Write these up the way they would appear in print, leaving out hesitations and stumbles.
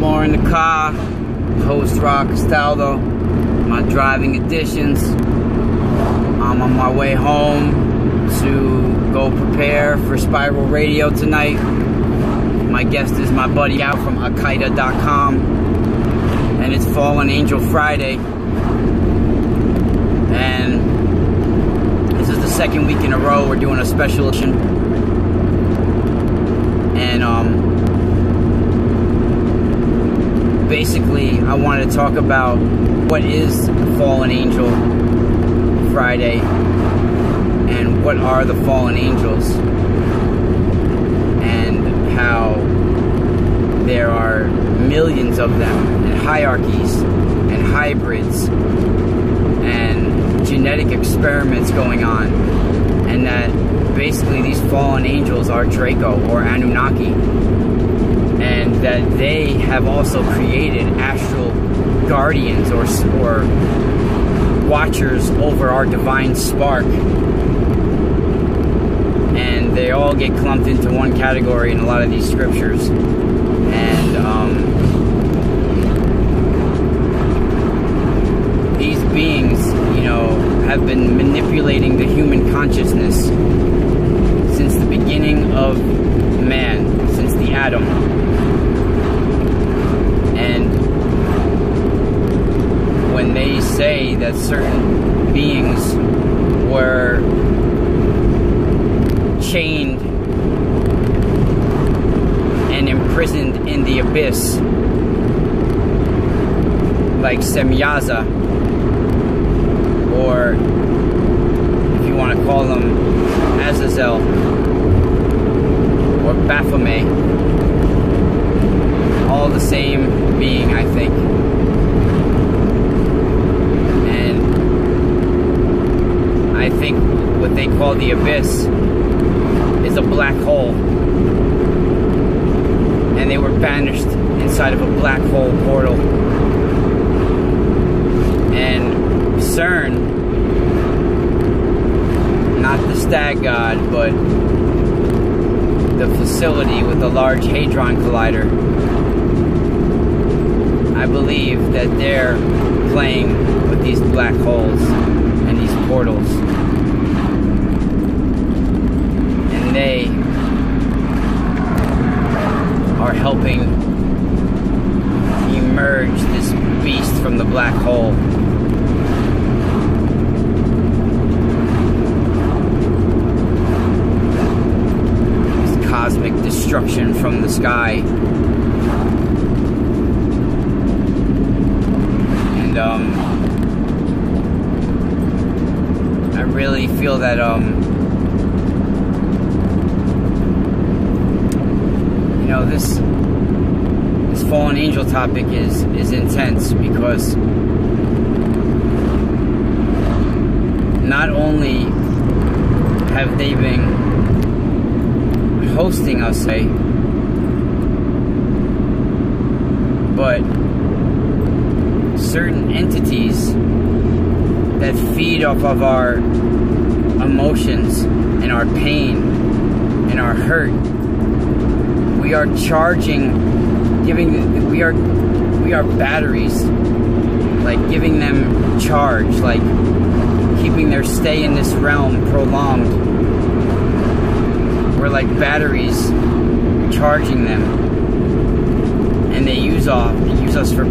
more in the car. Host Rock Castaldo. My driving editions. I'm on my way home to go prepare for Spiral Radio tonight. My guest is my buddy out from Al-Qaeda.com, and it's Fallen Angel Friday. And this is the second week in a row we're doing a special edition. And basically I wanted to talk about what is Fallen Angel Friday and what are the fallen angels, and how there are millions of them, and hierarchies and hybrids and genetic experiments going on, and that basically these fallen angels are Draco or Anunnaki, and that they have also created astral guardians or watchers over our divine spark, and they all get clumped into one category in a lot of these scriptures. And these beings, you know, have been manipulating the human consciousness since the beginning of man, since the atom. And when they say that certain beings were chained and imprisoned in the abyss, like Semyaza, or if you want to call them Azazel or Baphomet, all the same being, I think. And I think what they call the abyss is a black hole, and they were banished inside of a black hole portal. And CERN, not the stag god, but the facility with the Large Hadron Collider, I believe that they're playing with these black holes and these portals, and they are helping emerge this beast from the black hole. This cosmic destruction from the sky. And I really feel that you know, this fallen angel topic is intense, because not only have they been hosting us, but certain entities that feed off of our emotions and our pain and our hurt, we are charging, we are batteries, like giving them charge, like keeping their stay in this realm prolonged. We're like batteries charging them, and they use us for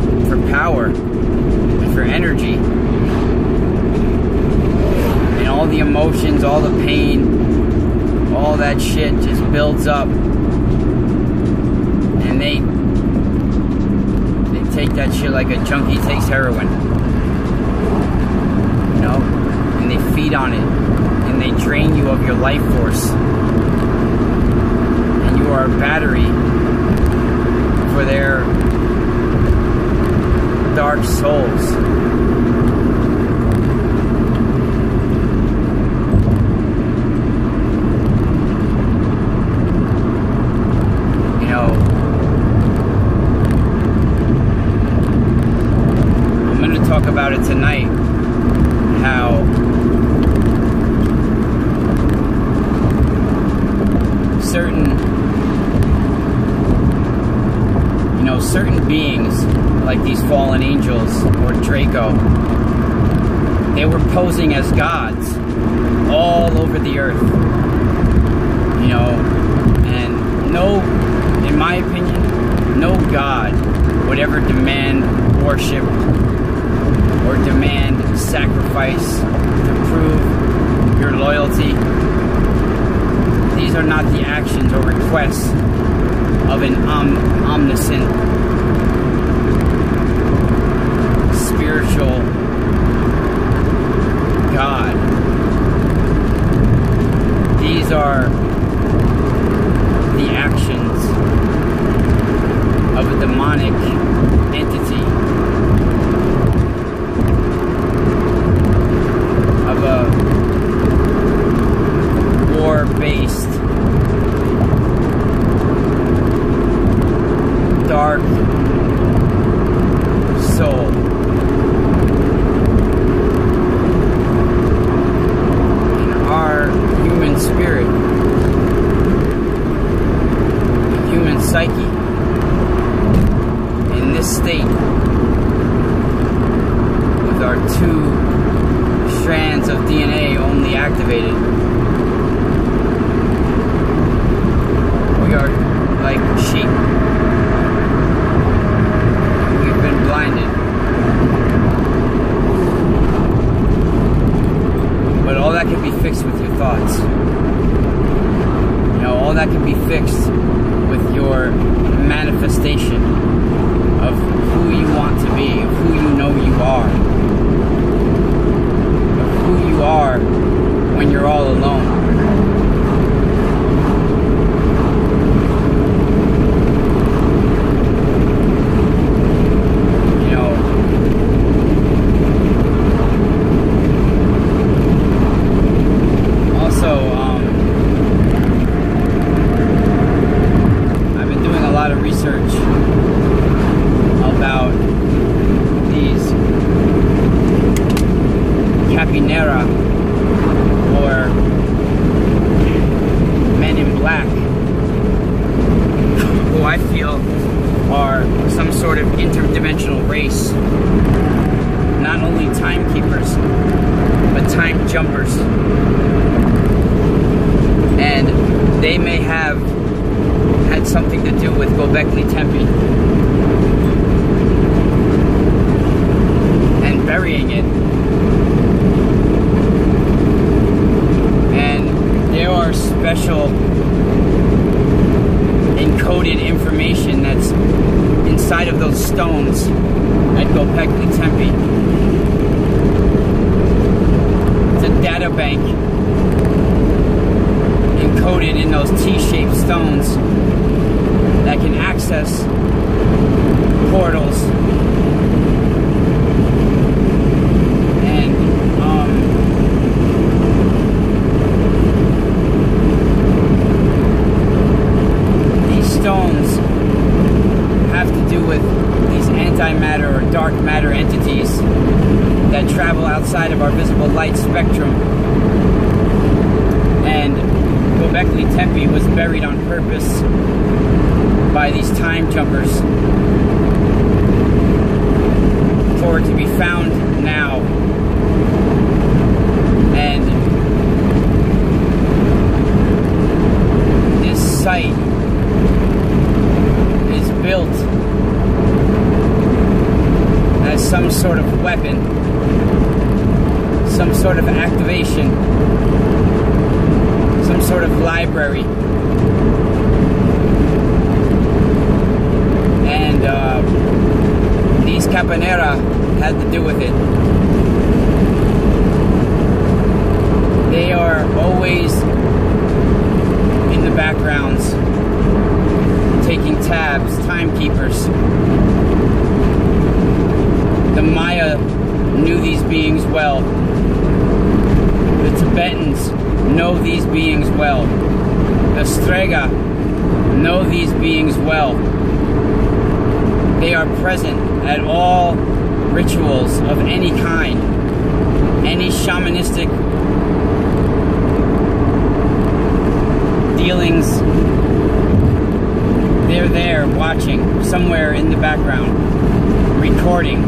power and for energy, and all the emotions, all the pain, all that shit just builds up. And they take that shit like a junkie takes heroin, you know, and they feed on it, and they drain you of your life force, and you are a battery for their dark souls. You know, talk about it tonight, how certain, you know, know, certain beings, like these fallen angels or Draco, they were posing as gods all over the earth, you know, and no, in my opinion, no god would ever demand worship or demand sacrifice to prove your loyalty. These are not the actions or requests of an omniscient, spiritual God. These are the actions of a demonic entity, of a war-based, dark soul. In our human spirit, human psyche, in this state, with our 2 strands of DNA only activated, we are like sheep. We've been blinded. But all that can be fixed with your thoughts. You know, all that can be fixed with your manifestation of who you want to be, of who you know you are, of who you are when you're all alone. Capenera, or Men in Black, who I feel are some sort of interdimensional race, not only timekeepers, but time jumpers. And they may have had something to do with Gobekli Tempe and burying it. There are special encoded information that's inside of those stones at Gobekli Tempe. It's a data bank encoded in those T-shaped stones that can access portals and stones have to do with these antimatter or dark matter entities that travel outside of our visible light spectrum. And Gobekli Tempe was buried on purpose by these time jumpers for it to be found now. And this site is built as some sort of weapon, some sort of activation, some sort of library. And these capenera had to do with it. They are always in the backgrounds, taking tabs, timekeepers. The Maya knew these beings well. The Tibetans know these beings well. The Strega know these beings well. They are present at all rituals of any kind, any shamanistic dealings. they're there watching somewhere in the background, recording.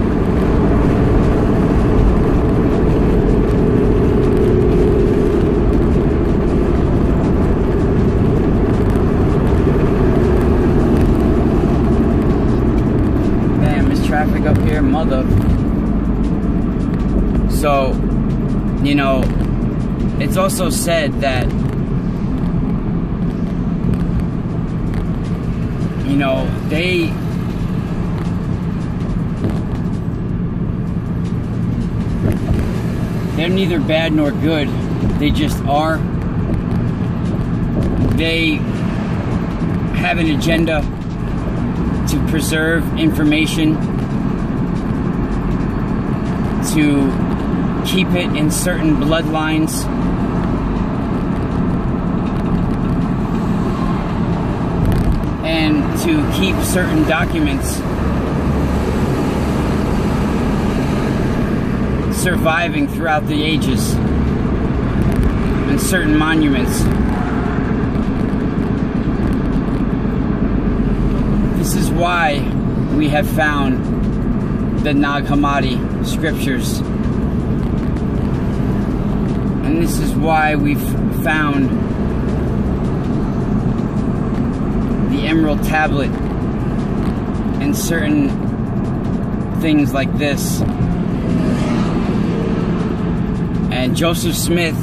Damn, there's traffic up here, mother. So, you know, it's also said that, you know, they're neither bad nor good. They just are. They have an agenda to preserve information, to keep it in certain bloodlines, and to keep certain documents surviving throughout the ages, and certain monuments. This is why we have found the Nag Hammadi scriptures. And this is why we've found the Emerald Tablet and certain things like this. And Joseph Smith,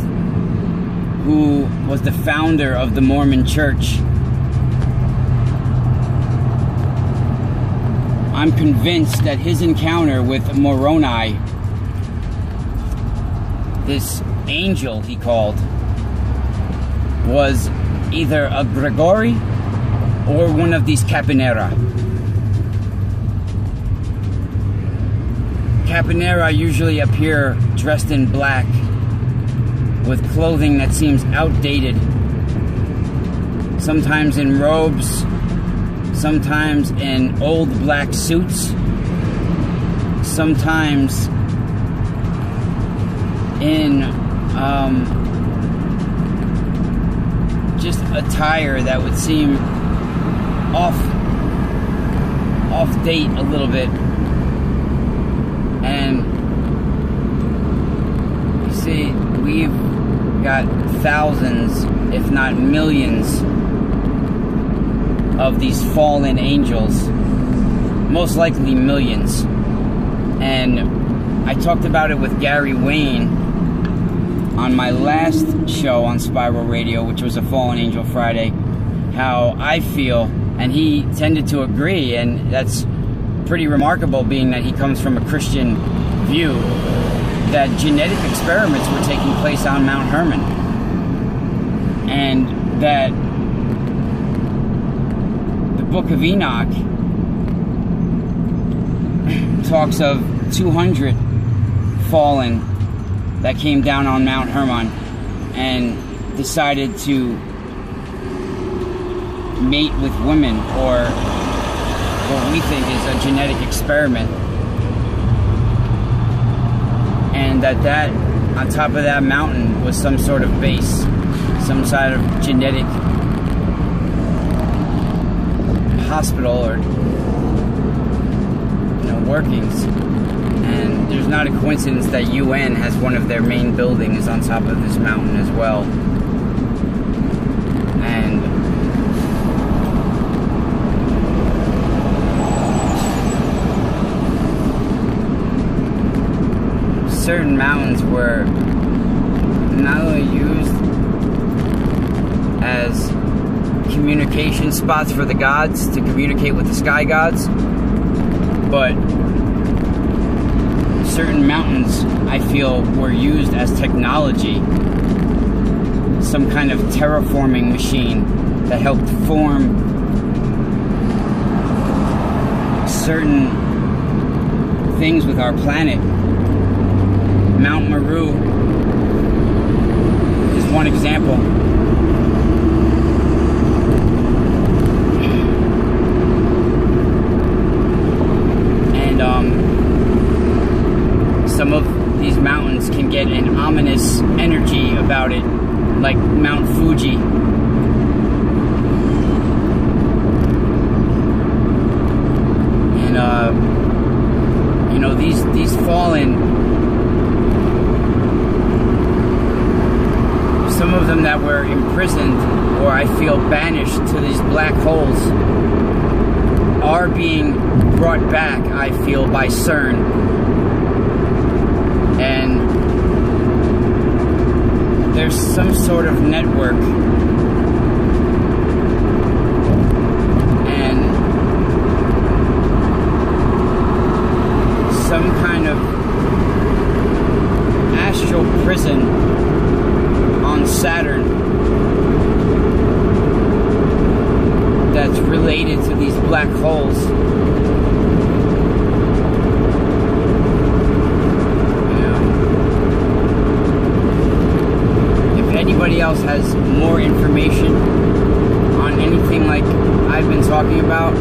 who was the founder of the Mormon Church, I'm convinced that his encounter with Moroni, this angel he called, was either a Gregory or one of these capenera. Capenera usually appear dressed in black with clothing that seems outdated, sometimes in robes, sometimes in old black suits, sometimes in just attire that would seem off date a little bit. And you see, we've got thousands, if not millions, of these fallen angels, most likely millions. And I talked about it with Gary Wayne on my last show on Spiral Radio, which was a Fallen Angel Friday, how I feel, and he tended to agree, and that's pretty remarkable, being that he comes from a Christian view, that genetic experiments were taking place on Mount Hermon, and that the Book of Enoch talks of 200 fallen that came down on Mount Hermon and decided to mate with women, or what we think is a genetic experiment, and that on top of that mountain was some sort of base, some sort of genetic hospital, or workings. And there's not a coincidence that UN has one of their main buildings on top of this mountain as well. And certain mountains were not only used as communication spots for the gods to communicate with the sky gods, but certain mountains, I feel, were used as technology, some kind of terraforming machine that helped form certain things with our planet. Mount Meru is one example. Some of these mountains can get an ominous energy about it, like Mount Fuji. these fallen, some of them that were imprisoned, or I feel banished to these black holes, are being brought back, I feel, by CERN. And there's some sort of network, and some kind of astral prison on Saturn that's related to these black holes. If anybody else has more information on anything like I've been talking about,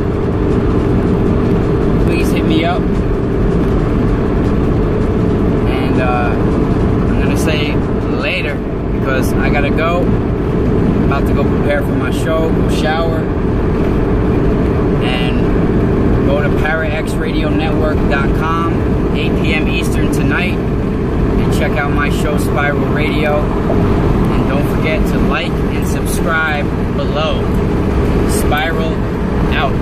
please hit me up. And I'm gonna say later, because I gotta go. I'm about to go prepare for my show, go shower, and go to paraxradionetwork.com, 8 p.m. Eastern tonight, and check out my show, Spiral Radio. And don't forget to like and subscribe below. Spiral out.